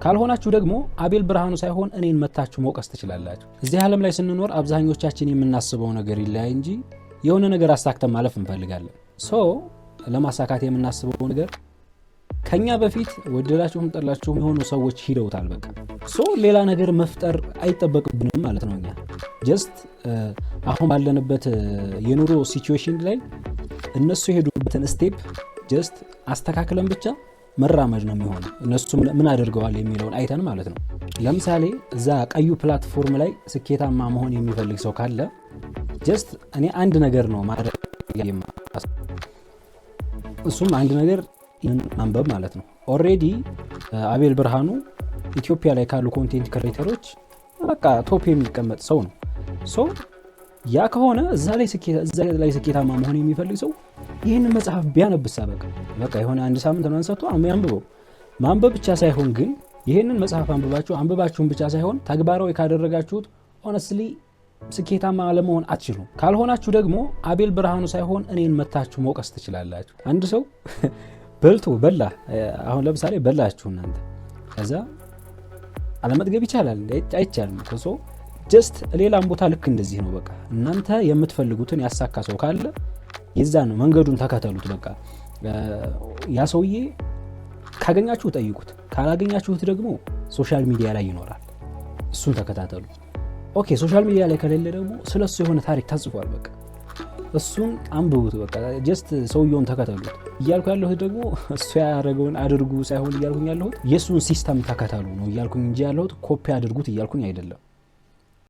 ካልሆናችሁ ደግሞ አቤል ብርሃኑ ሳይሆን እኔን መታችሁ መውቀስ ትችላላችሁ። እዚህ ዓለም ላይ ስንኖር አብዛኞቻችን የምናስበው ነገር ይለያይ እንጂ የሆነ ነገር አሳክተን ማለፍ እንፈልጋለን። ለማሳካት የምናስበው ነገር ከኛ በፊት ወደላችሁም ጠላችሁም የሆኑ ሰዎች ሂደውታል። በቃ ሌላ ነገር መፍጠር አይጠበቅብንም ማለት ነው። እኛ ጀስት አሁን ባለንበት የኑሮ ሲቹዌሽን ላይ እነሱ የሄዱበትን ስቴፕ ጀስት አስተካክለን ብቻ መራመድ ነው የሚሆነው። እነሱ ምን አድርገዋል የሚለውን አይተን ማለት ነው። ለምሳሌ እዛ ቀዩ ፕላትፎርም ላይ ስኬታማ መሆን የሚፈልግ ሰው ካለ ጀስት እኔ አንድ ነገር ነው ማድረግ እሱም አንድ ነገር ማንበብ ማለት ነው። ኦልሬዲ አቤል ብርሃኑ ኢትዮጵያ ላይ ካሉ ኮንቴንት ክሬተሮች በቃ ቶፕ የሚቀመጥ ሰው ነው። ያ ከሆነ እዛ ላይ ስኬታማ መሆን የሚፈልግ ሰው ይህንን መጽሐፍ ቢያነብሳ በቃ የሆነ አንድ ሳምንት ነው አንሰጥቶ ያንብበው። ማንበብ ብቻ ሳይሆን ግን ይህንን መጽሐፍ አንብባችሁን ብቻ ሳይሆን ተግባራዊ ካደረጋችሁት ሆነስትሊ ስኬታማ ለመሆን አትችሉም። ካልሆናችሁ ደግሞ አቤል ብርሃኑ ሳይሆን እኔን መታችሁ መውቀስ ትችላላችሁ። አንድ ሰው በላ አሁን ለምሳሌ በላችሁ እናንተ ከዛ አለመጥገብ ይቻላል አይቻልም። ጀስት ሌላም ቦታ ልክ እንደዚህ ነው። በቃ እናንተ የምትፈልጉትን ያሳካ ሰው ካለ የዛ ነው መንገዱን ተከተሉት። በቃ ያ ሰውዬ ካገኛችሁ ጠይቁት፣ ካላገኛችሁት ደግሞ ሶሻል ሚዲያ ላይ ይኖራል፣ እሱን ተከታተሉ። ኦኬ ሶሻል ሚዲያ ላይ ከሌለ ደግሞ ስለሱ የሆነ ታሪክ ተጽፏል፣ በቃ እሱን አንብቡት። በቃ ጀስት ሰውየውን ተከተሉት። እያልኩ ያለሁት ደግሞ እሱ ያደረገውን አድርጉ ሳይሆን እያልኩኝ ያለሁት የሱን ሲስተም ተከተሉ ነው እያልኩኝ እንጂ ያለሁት ኮፒ አድርጉት እያልኩኝ አይደለም።